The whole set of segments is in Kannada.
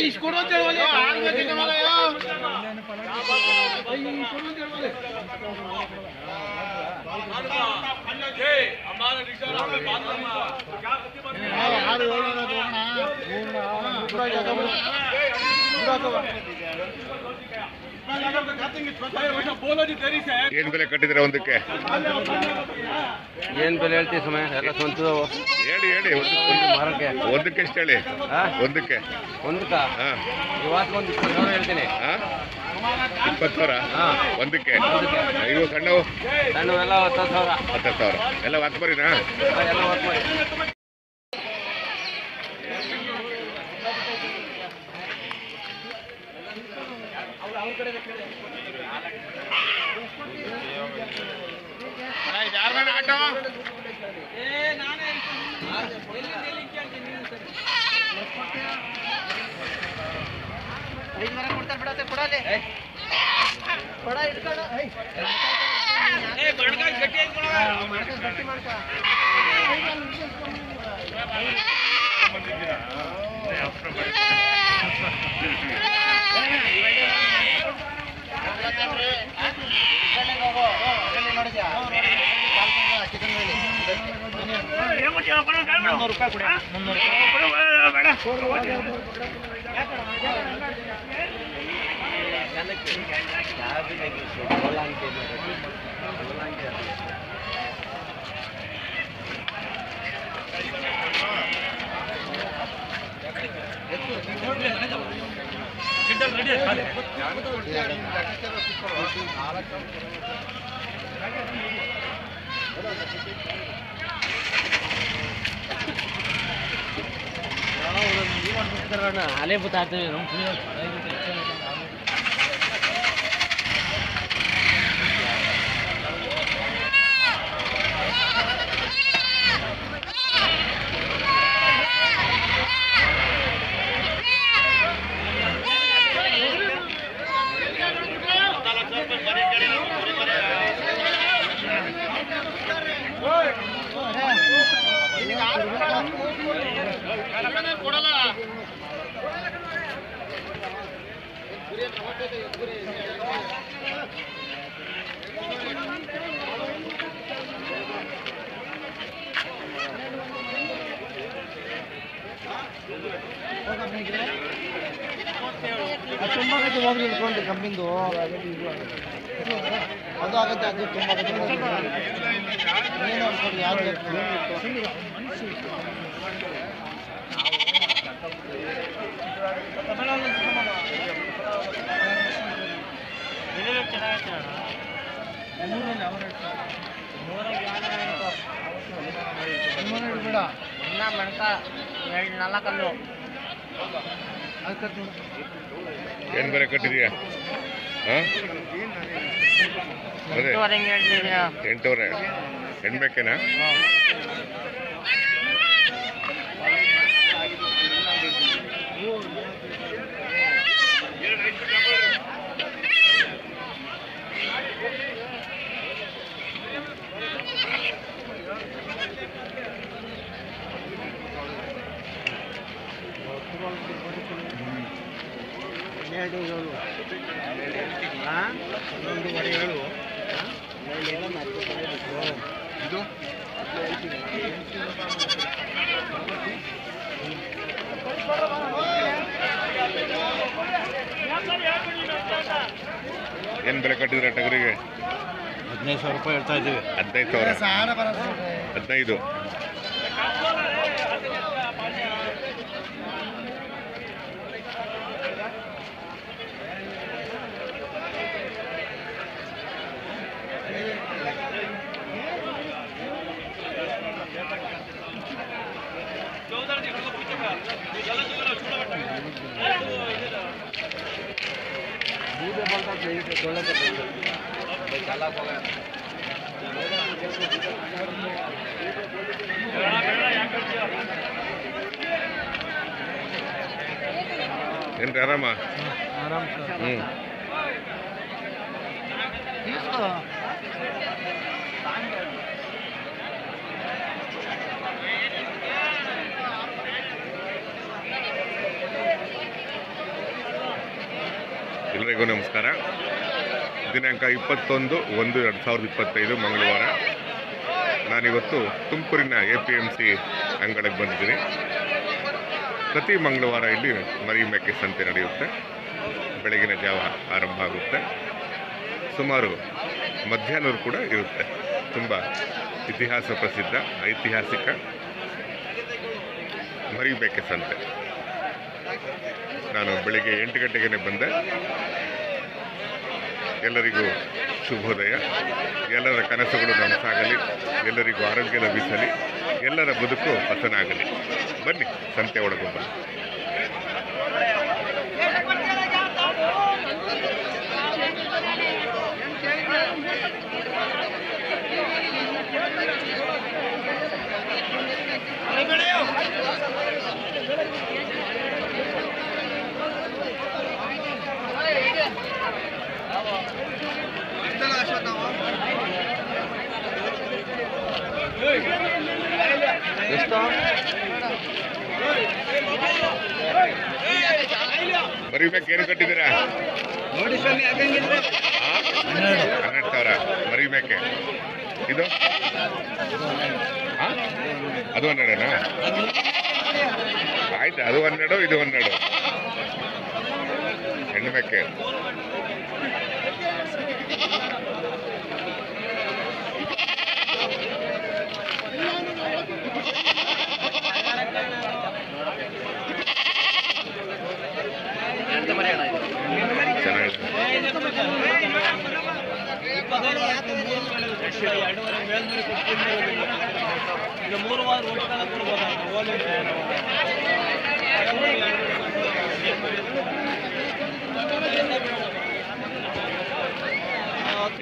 इसको ಏನ್ ಬೆಲೆ ಕಟ್ಟಿದ್ರೆ ಒಂದಕ್ಕೆ? ಏನ್ ಬೆಲೆ ಹೇಳ್ತೀವಿ ಸಮಯ ಎಲ್ಲ ಸ್ವಂತದ ಹೇಳಿ ಹೇಳಿ. ಮಾರಕ್ಕೆ ಒಂದಕ್ಕೆ ಎಷ್ಟು ಹೇಳಿ? ಒಂದಕ್ಕೆ ಇವತ್ತು ಒಂದು 20,000 ಹೇಳ್ತೀನಿ. 20,000 ಒಂದಕ್ಕೆ? ಇವು ಸಣ್ಣವು ಸಣ್ಣವೆಲ್ಲ 10,000. 10,000 ಎಲ್ಲ ವಾತ್ ಮರಿನಾ? ಎಲ್ಲ ವರ್ಕ್ ಮಾಡಿ. ಆಟೋ आले बताते हैं ತುಂಬಾ ಹೋಗ್ಲಿ ಕಂಪ್ನಿಂದು ಅದು ಆಗುತ್ತೆ. ಅದು ತುಂಬಾ ಏನು ಅನ್ಕೊಂಡು ಯಾರು ಬೇಡ ಇನ್ನ ಮಣಕ 4 ಏನ್ ಬೆಲೆ ಕಟ್ಟಿದೀಯಾ? 8,000 ಹೆಣ್ಬೇಕೇನಾ? ಇದು ಏನ್ ಬೆಲೆ ಕಟ್ಟಿದ್ರೆ ಟಗರಿಗೆ? 15,000 ರೂಪಾಯಿ ಹೇಳ್ತಾ ಇದ್ದೀವಿ. 15,000 15 ಏನ್ರಿ ಆರಾಮ? తీసుకో ಎಲ್ರಿಗೂ ನಮಸ್ಕಾರ. ದಿನಾಂಕ 21/1/2025 ಮಂಗಳವಾರ. ನಾನಿವತ್ತು ತುಮಕೂರಿನ APMC ಅಂಗಳಕ್ಕೆ ಬಂದಿದ್ದೀನಿ. ಪ್ರತಿ ಮಂಗಳವಾರ ಇಲ್ಲಿ ಮರಿ ಮೇಕೆ ಸಂತೆ ನಡೆಯುತ್ತೆ. ಬೆಳಗಿನ ಜಾವ ಆರಂಭ ಆಗುತ್ತೆ, ಸುಮಾರು ಮಧ್ಯಾಹ್ನವೂ ಕೂಡ ಇರುತ್ತೆ. ತುಂಬ ಇತಿಹಾಸ ಪ್ರಸಿದ್ಧ ಐತಿಹಾಸಿಕ ಮರಿ ಮೇಕೆ ಸಂತೆ. ನಾನು ಬೆಳಿಗ್ಗೆ 8 ಗಂಟೆಗೆ ಬಂದೆ. ಎಲ್ಲರಿಗೂ ಶುಭೋದಯ. ಎಲ್ಲರ ಕನಸುಗಳು ನನಸಾಗಲಿ, ಎಲ್ಲರಿಗೂ ಆರೋಗ್ಯ ಲಭಿಸಲಿ, ಎಲ್ಲರ ಬದುಕು ಹಸನಾಗಲಿ. ಬನ್ನಿ ಸಂತೆ ಒಳಗೆ ಬನ್ನಿ. ಮರಿ ಮೇಕೆ ಏನು ಕಟ್ಟಿದ್ದೀರಾ? 12,000 ಮರಿ ಮೇಕೆ. ಇದು ಅದು 12ನಾ? ಆಯ್ತು, ಅದು 12, ಇದು 12. ಹೆಣ್ಣು ಮೇಕೆ.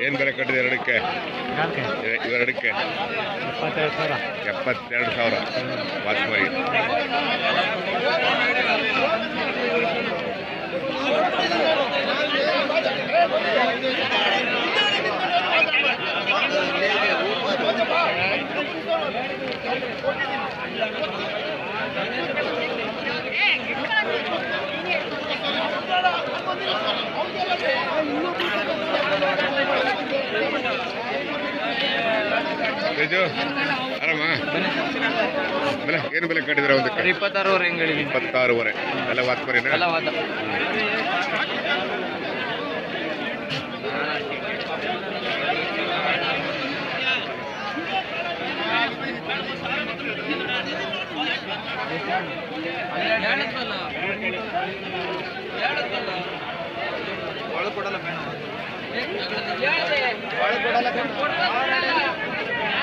ಏನ್ ಬೆಲೆ ಕಟ್ಟಿದೆ ಎರಡಕ್ಕೆ? ಇವೆರಡಕ್ಕೆ 72,000 ವಾಸ್ಮರಿ. ಆರಾಮ? ಬೆಲೆ ಏನು ಬೆಲೆ ಕಟ್ಟಿದ್ರೆ ಒಂದಕ್ಕೆ? 26,500 ಎಲ್ಲ ವಾತ್ಮರಿನ?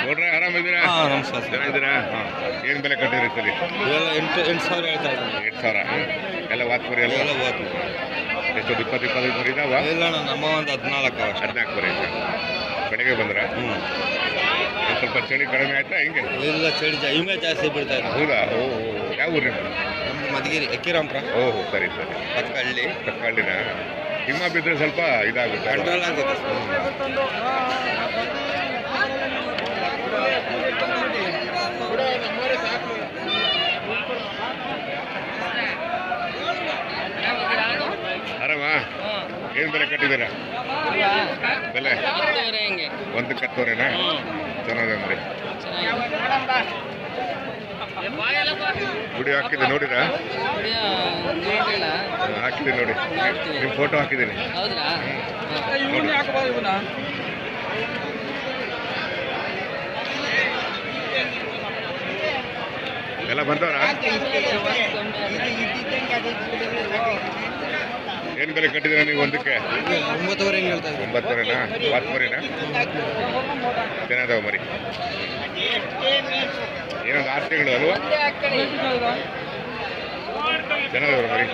ನೋಡ್ರೆ ಆರಾಮಿದ್ದೀರಾ? ನಮಸ್ಕಾರ. ಚೆನ್ನಾಗಿದ್ದೀರಾ? ಏನು ಬೆಲೆ ಕಟ್ಟಿದ್ರಿ ಸರಿ? 8,000 ಹೇಳ್ತಾ ಇದ್ದೀನಿ. 8,000 ಎಲ್ಲ ವಾತ್ಮರಿ ಎಲ್ಲ? ಎಷ್ಟು 20-25 ಮರಿ ಇದಾವ? ಇಲ್ಲ, ನಮ್ಮ ಒಂದು 14 ಮರಿ ಐತೆ. ಬೆಳಗ್ಗೆ ಬಂದ್ರ? ಸ್ವಲ್ಪ ಚಳಿ ಕಡಿಮೆ ಆಯ್ತಾ ಹಿಂಗೆ? ಇಲ್ಲ, ಚಳಿ ಇಮೆ ಜಾಸ್ತಿ ಬಿಡ್ತಾ ಇದೆ. ಹೌದಾ? ಓಹೋ, ಯಾವ ಊರು ನಿಮ್ಮದು? ನಮ್ದು ಮಧುಗಿರಿ, ಅಕ್ಕಿರಾಂಪುರ. ಓಹೋ, ಸರಿ ಸರಿ. ಪಕ್ಕಹಳ್ಳಿ. ತಕ್ಕಳ್ಳಿನ ಹಿಮ ಬಿದ್ದರೆ ಸ್ವಲ್ಪ ಇದಾಗುತ್ತೆ. ಕಂಟ್ರೋಲ್ ಆಗುತ್ತೆ. ಆರಾಮ? ಏನು ಬೆಲೆ ಕಟ್ಟಿದ್ದೀರಾ? ಬೆಲೆ ಒಂದಕ್ಕೆ 10,000ನಾ? ಚೆನ್ನಾಗಂದ್ರಿ. ಗುಡಿ ಹಾಕಿದೆ ನೋಡಿರಾ? ಹಾಕಿದ್ದೀನಿ ನೋಡಿ, ನಿಮ್ಮ ಫೋಟೋ ಹಾಕಿದ್ದೀನಿ. ಎಲ್ಲ ಬಂದವರ? ಏನು ಬೆಲೆ ಕಟ್ಟಿದ್ದೀರಾ ನೀವು ಒಂದಕ್ಕೆ? 9,000 ಹೇಳ್ತಾ ಇದ್ದೀನಿ. 9,000ನಾ? ವಾತ್ಮರಿನ? ಚೆನ್ನಾದವ ಮರಿ. ಏನೊಂದು 6 ತಿಂಗಳು ಅಲ್ವಾ? ಚೆನ್ನಾದವ್ರ ಮರಿ.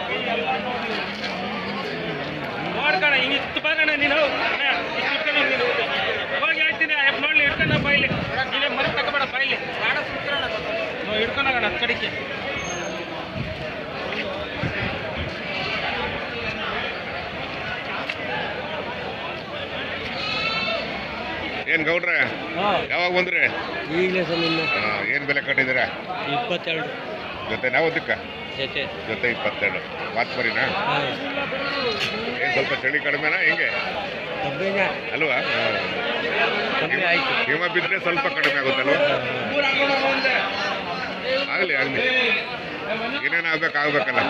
ಏನು ಗೌಡ್ರೆ, ಯಾವಾಗ ಬಂದ್ರಿ? ಈಗಲೇ ಸಲ ಏನು ಬೆಲೆ ಕಟ್ಟಿದ್ದೀರಾ? 22. ಜೊತೆ ನಾವು ಅದಕ್ಕೆ ಜೊತೆ ಜೊತೆ 22 ವಾತ್ಮರಿನಾ ಏನು ಸ್ವಲ್ಪ ಚಳಿ ಕಡಿಮೆನಾ ಹೆಂಗೆ ಅಲ್ವಾ ಹಿಮ ಬಿದ್ದರೆ ಸ್ವಲ್ಪ ಕಡಿಮೆ ಆಗುತ್ತಲ್ವ ಆಗಲಿ ಆಗಲಿ ಏನೇನು ಆಗ್ಬೇಕಲ್ಲ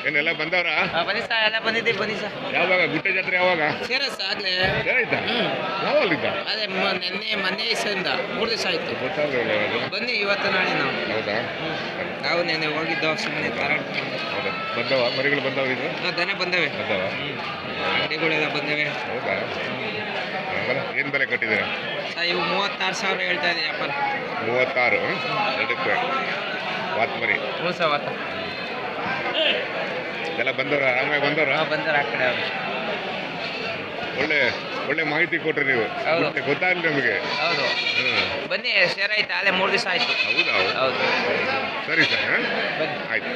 ಏನೆಲ್ಲ ಬಂದವ್ರಾ ಬನ್ನಿ ಸರ್ ಎಲ್ಲ ಬಂದಿದ್ದೀವಿ ಬನ್ನಿ ಸರ್ ಯಾವಾಗ ಗುಟ್ಟೆ ಜಾತ್ರೆ ಯಾವಾಗ ಸೇರಸ್ ಆಗ್ಲೇ ಆಯ್ತಾ ಯಾವಾಗಲಿದ್ದ ಅದೇ ಮೊನ್ನೆ ದಿವಸದಿಂದ 3 ದಿವಸ ಆಯ್ತು ಬನ್ನಿ ಇವತ್ತು ನಾಳೆ ನಾವು ಹೌದಾ ನಾವು ನೆನೆ ಹೋಗಿದ್ದೋ ಸುಮ್ಮನೆ ಕಾರಣ ಹೌದಾ ಬಂದವ ಮರಿಗಳು ಬಂದವ ಇದು ದನ ಬಂದವೆ ಬಂದವ ಅಂಗಡಿಗಳೆಲ್ಲ ಬಂದವೆ ಹೌದಾ ಏನು ಬೆಲೆ ಕಟ್ಟಿದ್ದೀರಾ ಇವು 36,000 ಹೇಳ್ತಾ ಇದೆ ವ್ಯಾಪಾರ 36 ಎರಡಕ್ಕೆ ವಾತ್ಮರಿ ಹ್ಞೂ ಸರ್ ಅವತ್ತು ಎಲ್ಲ ಬಂದವ್ರ ಆರಾಮಾಗಿ ಬಂದವ್ರ ಬಂದರೆ ಆ ಕಡೆ ಅವರು ಒಳ್ಳೆ ಒಳ್ಳೆ ಮಾಹಿತಿ ಕೊಟ್ರಿ ನೀವು ಹೌದು. ಗೊತ್ತಾಗಲಿ ನಮಗೆ ಹೌದು ಬನ್ನಿ ಸೇರಾಯ್ತು ಅಲ್ಲೇ 3 ದಿವಸ ಆಯ್ತು ಹೌದಾ ಹೌದು ಸರಿ ಸರ್ ಬನ್ನಿ ಆಯ್ತು